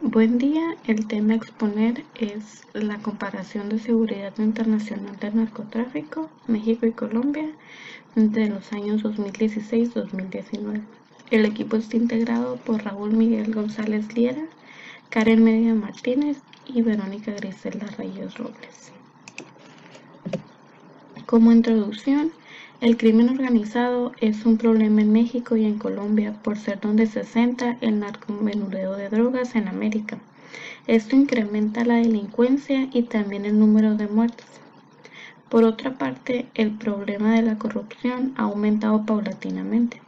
Buen día, el tema a exponer es la comparación de seguridad internacional del narcotráfico, México y Colombia, entre los años 2016-2019. El equipo está integrado por Raúl Miguel González Liera, Karen Medina Martínez y Verónica Griselda Reyes Robles. Como introducción, el crimen organizado es un problema en México y en Colombia por ser donde se centra el narcomenudeo de drogas en América. Esto incrementa la delincuencia y también el número de muertes. Por otra parte, el problema de la corrupción ha aumentado paulatinamente.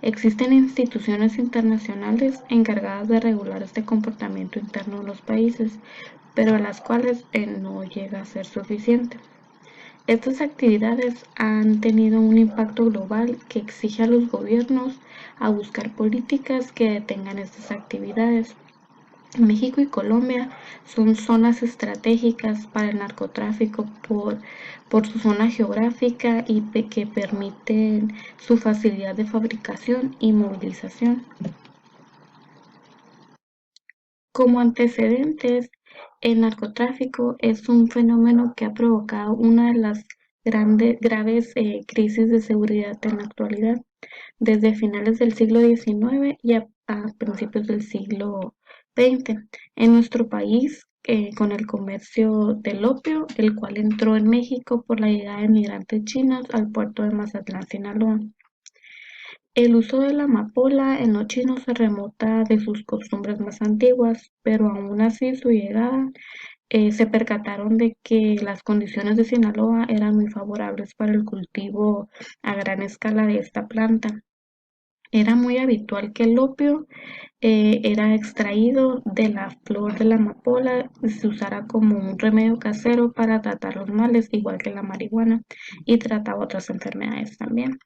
Existen instituciones internacionales encargadas de regular este comportamiento interno de los países, pero las cuales no llega a ser suficiente. Estas actividades han tenido un impacto global que exige a los gobiernos a buscar políticas que detengan estas actividades. México y Colombia son zonas estratégicas para el narcotráfico por su zona geográfica y que permiten su facilidad de fabricación y movilización. Como antecedentes, el narcotráfico es un fenómeno que ha provocado una de las graves crisis de seguridad en la actualidad, desde finales del siglo XIX y a principios del siglo XX. En nuestro país, con el comercio del opio, el cual entró en México por la llegada de migrantes chinos al puerto de Mazatlán, Sinaloa. El uso de la amapola en los chinos se remota de sus costumbres más antiguas, pero aún así su llegada se percataron de que las condiciones de Sinaloa eran muy favorables para el cultivo a gran escala de esta planta. Era muy habitual que el opio era extraído de la flor de la amapola y se usara como un remedio casero para tratar los males, igual que la marihuana, y trataba otras enfermedades también.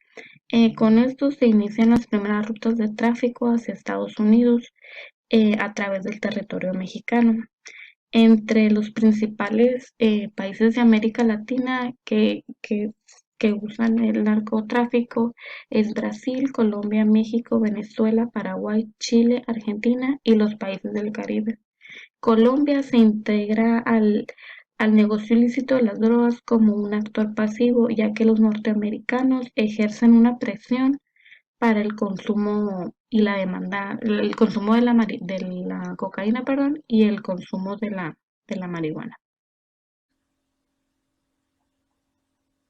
Con esto se inician las primeras rutas de tráfico hacia Estados Unidos a través del territorio mexicano. Entre los principales países de América Latina que usan el narcotráfico es Brasil, Colombia, México, Venezuela, Paraguay, Chile, Argentina y los países del Caribe. Colombia se integra al negocio ilícito de las drogas como un actor pasivo, ya que los norteamericanos ejercen una presión para el consumo y la demanda, el consumo de la cocaína, perdón, y el consumo de la marihuana.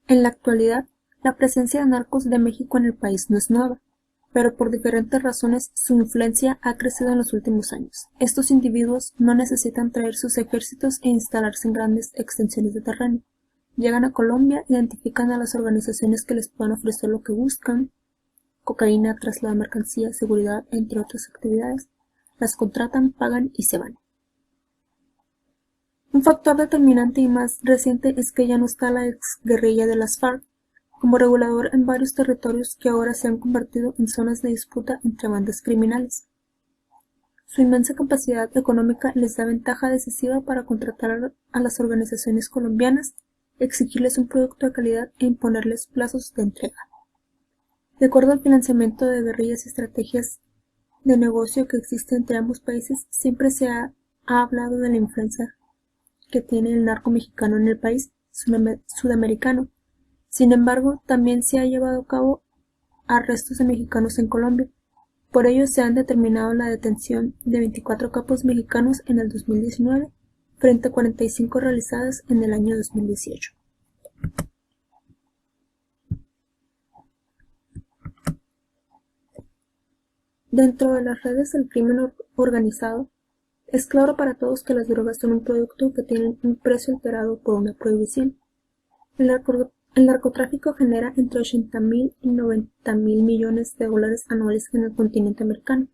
En la actualidad, la presencia de narcos de México en el país no es nueva, pero por diferentes razones su influencia ha crecido en los últimos años. Estos individuos no necesitan traer sus ejércitos e instalarse en grandes extensiones de terreno. Llegan a Colombia, identifican a las organizaciones que les puedan ofrecer lo que buscan, cocaína, traslado de mercancía, seguridad, entre otras actividades, las contratan, pagan y se van. Un factor determinante y más reciente es que ya no está la exguerrilla de las FARC como regulador en varios territorios que ahora se han convertido en zonas de disputa entre bandas criminales. Su inmensa capacidad económica les da ventaja decisiva para contratar a las organizaciones colombianas, exigirles un producto de calidad e imponerles plazos de entrega. De acuerdo al financiamiento de guerrillas y estrategias de negocio que existe entre ambos países, siempre se ha hablado de la influencia que tiene el narco mexicano en el país sudamericano. Sin embargo, también se ha llevado a cabo arrestos de mexicanos en Colombia. Por ello se han determinado la detención de 24 capos mexicanos en el 2019, frente a 45 realizadas en el año 2018. Dentro de las redes del crimen organizado, es claro para todos que las drogas son un producto que tiene un precio alterado por una prohibición. El narcotráfico genera entre 80.000 y 90.000 millones de dólares anuales en el continente americano,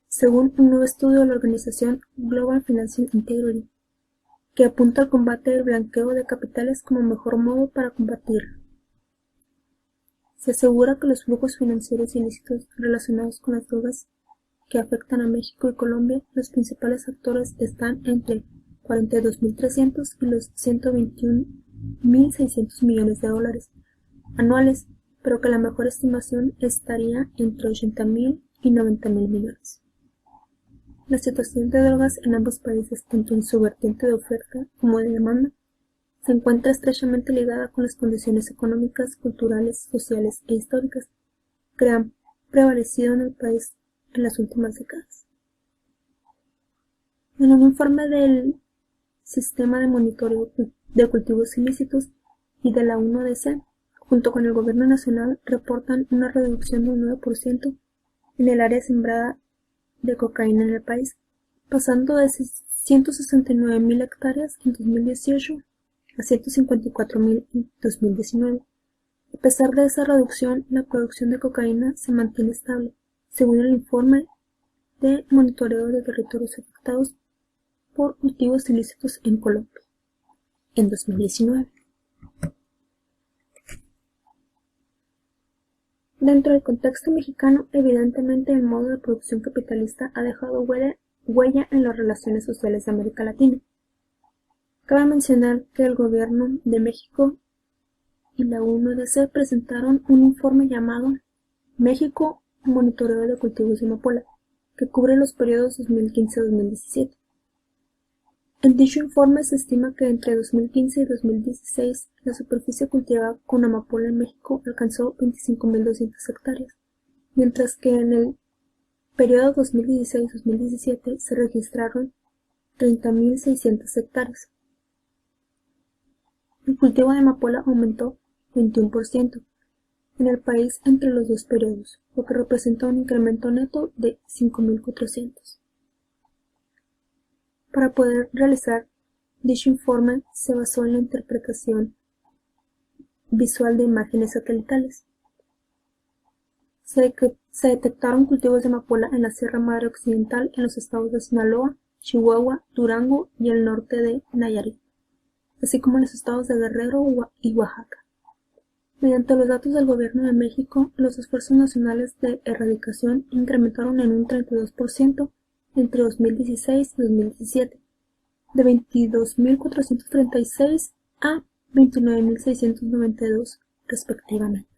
según un nuevo estudio de la organización Global Financial Integrity, que apunta al combate del blanqueo de capitales como mejor modo para combatirlo. Se asegura que los flujos financieros ilícitos relacionados con las drogas que afectan a México y Colombia, los principales actores están entre 42.300 y los 121.600 millones de dólares anuales, pero que la mejor estimación estaría entre 80.000 y 90.000 millones. La situación de drogas en ambos países, tanto en su vertiente de oferta como de demanda, se encuentra estrechamente ligada con las condiciones económicas, culturales, sociales e históricas que han prevalecido en el país en las últimas décadas. En un informe del Sistema de Monitoreo de Cultivos Ilícitos y de la UNODC, junto con el Gobierno Nacional, reportan una reducción del 9% en el área sembrada de cocaína en el país, pasando de 169.000 hectáreas en 2018 a 154.000 en 2019. A pesar de esa reducción, la producción de cocaína se mantiene estable, según el informe de monitoreo de territorios afectados por cultivos ilícitos en Colombia en 2019. Dentro del contexto mexicano, evidentemente el modo de producción capitalista ha dejado huella en las relaciones sociales de América Latina. Cabe mencionar que el Gobierno de México y la UNODC presentaron un informe llamado México Monitoreo de Cultivos de Amapola, que cubre los periodos 2015-2017. En dicho informe se estima que entre 2015 y 2016 la superficie cultivada con amapola en México alcanzó 25.200 hectáreas, mientras que en el periodo 2016-2017 se registraron 30.600 hectáreas. El cultivo de amapola aumentó 21% en el país entre los dos periodos, lo que representa un incremento neto de 5.400. Para poder realizar dicho informe se basó en la interpretación visual de imágenes satelitales. Se detectaron cultivos de amapola en la Sierra Madre Occidental en los estados de Sinaloa, Chihuahua, Durango y el norte de Nayarit, así como en los estados de Guerrero y Oaxaca. Mediante los datos del Gobierno de México, los esfuerzos nacionales de erradicación incrementaron en un 32% entre 2016 y 2017, de 22.436 a 29.692 respectivamente.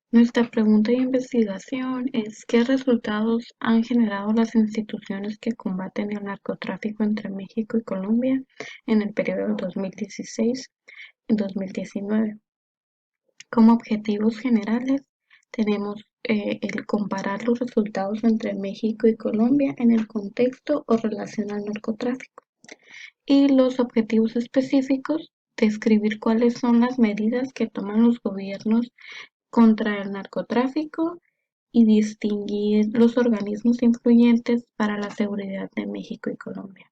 Nuestra pregunta de investigación es: ¿qué resultados han generado las instituciones que combaten el narcotráfico entre México y Colombia en el periodo 2016-2019? Como objetivos generales, tenemos el comparar los resultados entre México y Colombia en el contexto o relación al narcotráfico. Y los objetivos específicos, describir cuáles son las medidas que toman los gobiernos contra el narcotráfico y distinguir los organismos influyentes para la seguridad de México y Colombia.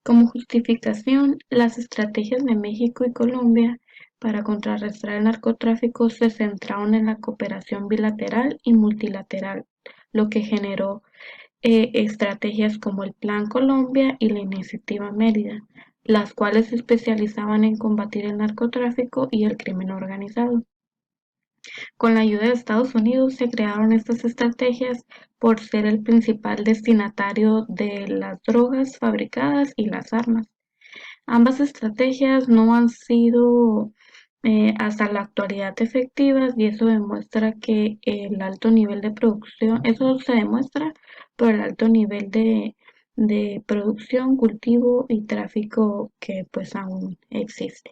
Como justificación, las estrategias de México y Colombia para contrarrestar el narcotráfico se centraron en la cooperación bilateral y multilateral, lo que generó estrategias como el Plan Colombia y la Iniciativa Mérida, las cuales se especializaban en combatir el narcotráfico y el crimen organizado. Con la ayuda de Estados Unidos se crearon estas estrategias por ser el principal destinatario de las drogas fabricadas y las armas. Ambas estrategias no han sido hasta la actualidad efectivas, y eso demuestra que el alto nivel de producción, eso se demuestra por el alto nivel de producción, cultivo y tráfico que pues aún existe.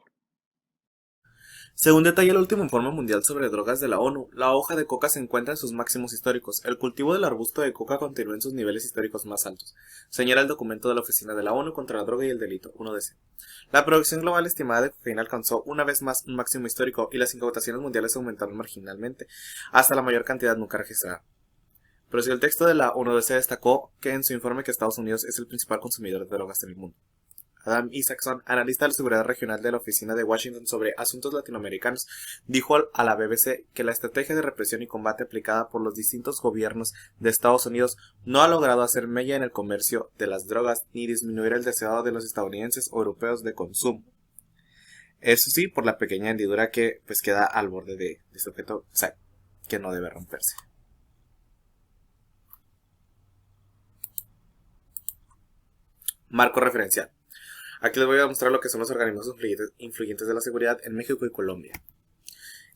Según detalla el último informe mundial sobre drogas de la ONU, la hoja de coca se encuentra en sus máximos históricos. El cultivo del arbusto de coca continúa en sus niveles históricos más altos, señala el documento de la Oficina de la ONU contra la Droga y el Delito, UNODC. La producción global estimada de cocaína alcanzó una vez más un máximo histórico y las incautaciones mundiales aumentaron marginalmente, hasta la mayor cantidad nunca registrada. Pero si el texto de la UNODC destacó que en su informe que Estados Unidos es el principal consumidor de drogas en el mundo. Adam Isaacson, analista de la seguridad regional de la Oficina de Washington sobre Asuntos Latinoamericanos, dijo a la BBC que la estrategia de represión y combate aplicada por los distintos gobiernos de Estados Unidos no ha logrado hacer mella en el comercio de las drogas ni disminuir el deseo de los estadounidenses o europeos de consumo. Eso sí, por la pequeña hendidura que pues queda al borde de este objeto, o sea, que no debe romperse. Marco referencial. Aquí les voy a mostrar lo que son los organismos influyentes de la seguridad en México y Colombia.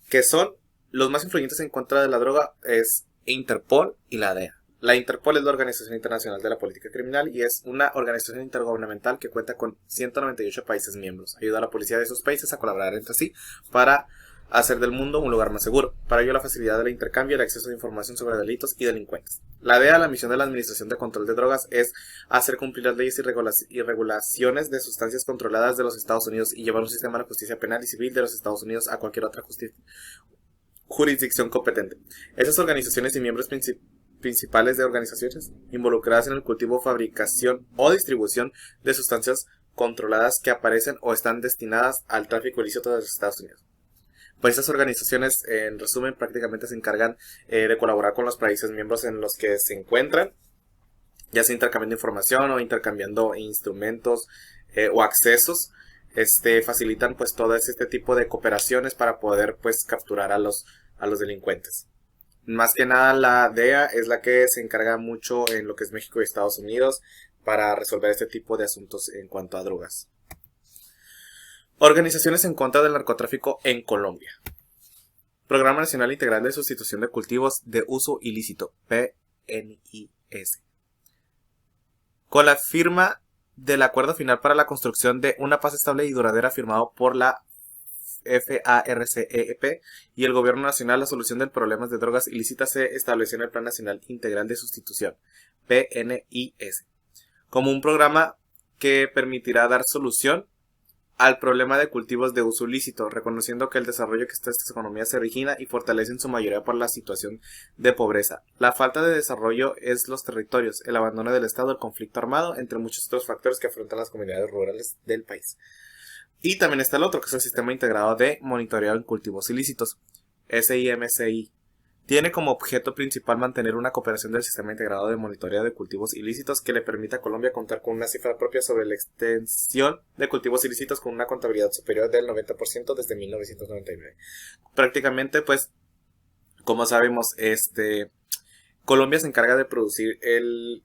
Que son los más influyentes en contra de la droga es Interpol y la DEA. La Interpol es la Organización Internacional de la Política Criminal y es una organización intergubernamental que cuenta con 198 países miembros. Ayuda a la policía de esos países a colaborar entre sí para hacer del mundo un lugar más seguro. Para ello, la facilidad del intercambio y el acceso de información sobre delitos y delincuentes. La DEA, la misión de la Administración de Control de Drogas, es hacer cumplir las leyes y regulaciones de sustancias controladas de los Estados Unidos y llevar un sistema de justicia penal y civil de los Estados Unidos a cualquier otra jurisdicción competente. Esas organizaciones y miembros principales de organizaciones involucradas en el cultivo, fabricación o distribución de sustancias controladas que aparecen o están destinadas al tráfico ilícito de los Estados Unidos. Pues estas organizaciones, en resumen, prácticamente se encargan de colaborar con los países miembros en los que se encuentran, ya sea intercambiando información o intercambiando instrumentos o accesos. Facilitan pues todo este tipo de cooperaciones para poder pues capturar a los delincuentes. Más que nada la DEA es la que se encarga mucho en lo que es México y Estados Unidos para resolver este tipo de asuntos en cuanto a drogas. Organizaciones en contra del narcotráfico en Colombia. Programa Nacional Integral de Sustitución de Cultivos de Uso Ilícito, PNIS. Con la firma del acuerdo final para la construcción de una paz estable y duradera firmado por la FARCEP y el Gobierno Nacional, la solución de problemas de drogas ilícitas se estableció en el Plan Nacional Integral de Sustitución, PNIS, como un programa que permitirá dar solución al problema de cultivos de uso ilícito, reconociendo que el desarrollo que estas economías se origina y fortalece en su mayoría por la situación de pobreza. La falta de desarrollo es los territorios, el abandono del Estado, el conflicto armado, entre muchos otros factores que afrontan las comunidades rurales del país. Y también está el otro, que es el Sistema Integrado de Monitoreo en Cultivos Ilícitos, SIMCI. Tiene como objeto principal mantener una cooperación del Sistema Integrado de Monitoreo de Cultivos Ilícitos que le permita a Colombia contar con una cifra propia sobre la extensión de cultivos ilícitos con una contabilidad superior del 90% desde 1999. Prácticamente, pues, como sabemos, Colombia se encarga de producir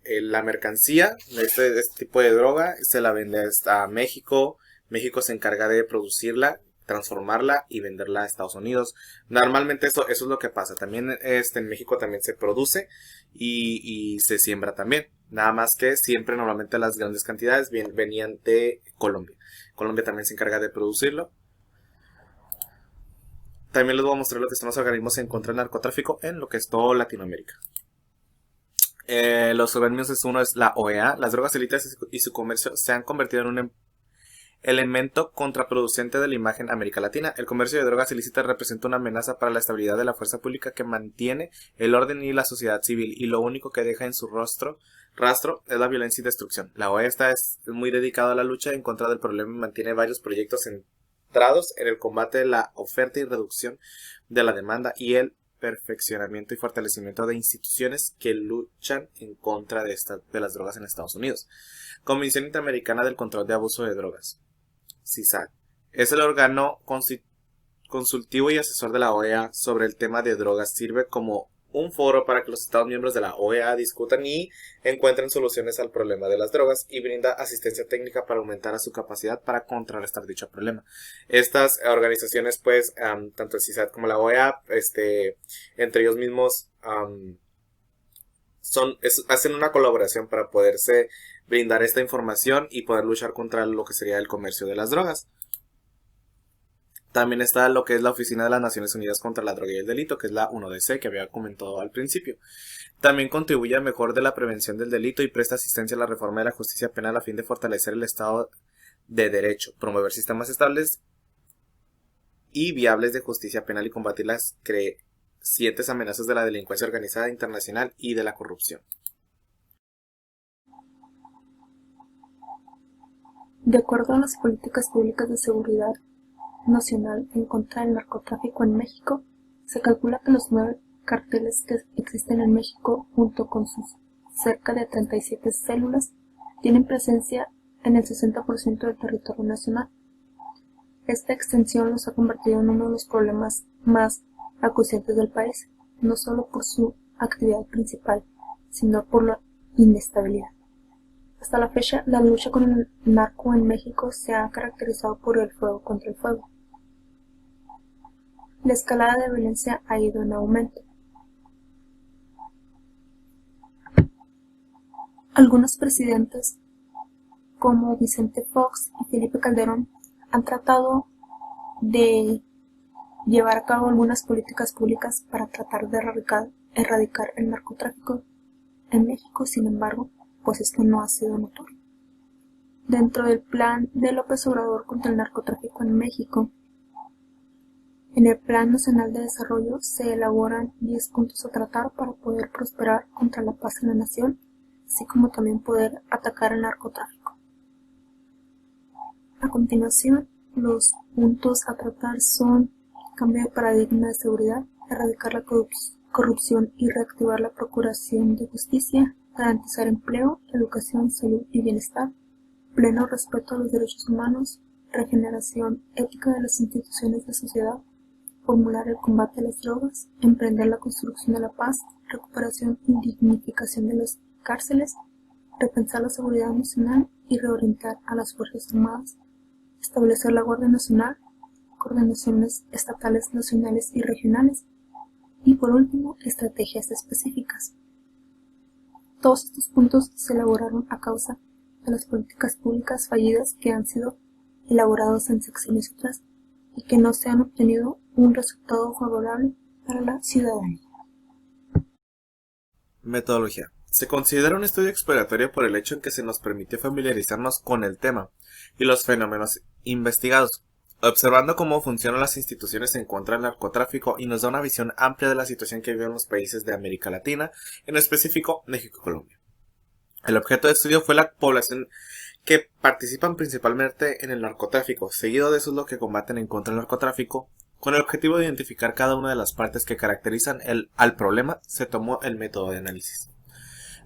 la mercancía de este tipo de droga, se la vende a México. México se encarga de producirla, transformarla y venderla a Estados Unidos. Normalmente eso es lo que pasa. También en México también se produce y se siembra también. Nada más que siempre normalmente las grandes cantidades venían de Colombia. Colombia también se encarga de producirlo. También les voy a mostrar lo que son los organismos en contra del narcotráfico en lo que es todo Latinoamérica. Los organismos uno es la OEA. Las drogas ilícitas y su comercio se han convertido en un elemento contraproducente de la imagen de América Latina. El comercio de drogas ilícitas representa una amenaza para la estabilidad de la fuerza pública que mantiene el orden y la sociedad civil, y lo único que deja en su rastro es la violencia y destrucción. La OEA es muy dedicada a la lucha en contra del problema y mantiene varios proyectos centrados en el combate de la oferta y reducción de la demanda y el perfeccionamiento y fortalecimiento de instituciones que luchan en contra de las drogas en Estados Unidos. Comisión Interamericana del Control de Abuso de Drogas, CISAD. Es el órgano consultivo y asesor de la OEA sobre el tema de drogas. Sirve como un foro para que los Estados miembros de la OEA discutan y encuentren soluciones al problema de las drogas y brinda asistencia técnica para aumentar a su capacidad para contrarrestar dicho problema. Estas organizaciones, pues, tanto el CISAD como la OEA, entre ellos mismos, hacen una colaboración para poderse brindar esta información y poder luchar contra lo que sería el comercio de las drogas. También está lo que es la Oficina de las Naciones Unidas contra la Droga y el Delito, que es la 1DC, que había comentado al principio. También contribuye a mejor de la prevención del delito y presta asistencia a la reforma de la justicia penal a fin de fortalecer el Estado de Derecho, promover sistemas estables y viables de justicia penal y combatir las crecientes amenazas de la delincuencia organizada internacional y de la corrupción. De acuerdo a las políticas públicas de seguridad nacional en contra del narcotráfico en México, se calcula que los 9 carteles que existen en México, junto con sus cerca de 37 células, tienen presencia en el 60% del territorio nacional. Esta extensión los ha convertido en uno de los problemas más acuciantes del país, no solo por su actividad principal, sino por la inestabilidad. Hasta la fecha, la lucha con el narco en México se ha caracterizado por el fuego contra el fuego. la escalada de violencia ha ido en aumento. Algunos presidentes, como Vicente Fox y Felipe Calderón, han tratado de llevar a cabo algunas políticas públicas para tratar de erradicar el narcotráfico en México. Sin embargo, pues esto no ha sido notorio. Dentro del plan de López Obrador contra el narcotráfico en México, en el Plan Nacional de Desarrollo se elaboran 10 puntos a tratar para poder prosperar contra la paz en la nación, así como también poder atacar el narcotráfico. A continuación, los puntos a tratar son cambio de paradigma de seguridad, erradicar la corrupción y reactivar la procuración de justicia, garantizar empleo, educación, salud y bienestar, pleno respeto a los derechos humanos, regeneración ética de las instituciones de sociedad, formular el combate a las drogas, emprender la construcción de la paz, recuperación y dignificación de las cárceles, repensar la seguridad nacional y reorientar a las Fuerzas Armadas, establecer la Guardia Nacional, coordinaciones estatales, nacionales y regionales, y por último, estrategias específicas. Todos estos puntos se elaboraron a causa de las políticas públicas fallidas que han sido elaboradas en sexenios atrás y que no se han obtenido un resultado favorable para la ciudadanía. Metodología. Se considera un estudio exploratorio por el hecho en que se nos permitió familiarizarnos con el tema y los fenómenos investigados, observando cómo funcionan las instituciones en contra del narcotráfico, y nos da una visión amplia de la situación que viven los países de América Latina, en específico México y Colombia. El objeto de estudio fue la población que participan principalmente en el narcotráfico, seguido de esos los que combaten en contra del narcotráfico. Con el objetivo de identificar cada una de las partes que caracterizan al problema, se tomó el método de análisis.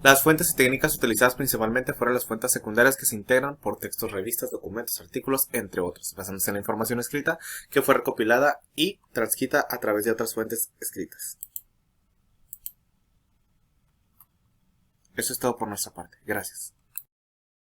Las fuentes y técnicas utilizadas principalmente fueron las fuentes secundarias, que se integran por textos, revistas, documentos, artículos, entre otros, basándose en la información escrita que fue recopilada y transcrita a través de otras fuentes escritas. Eso es todo por nuestra parte. Gracias.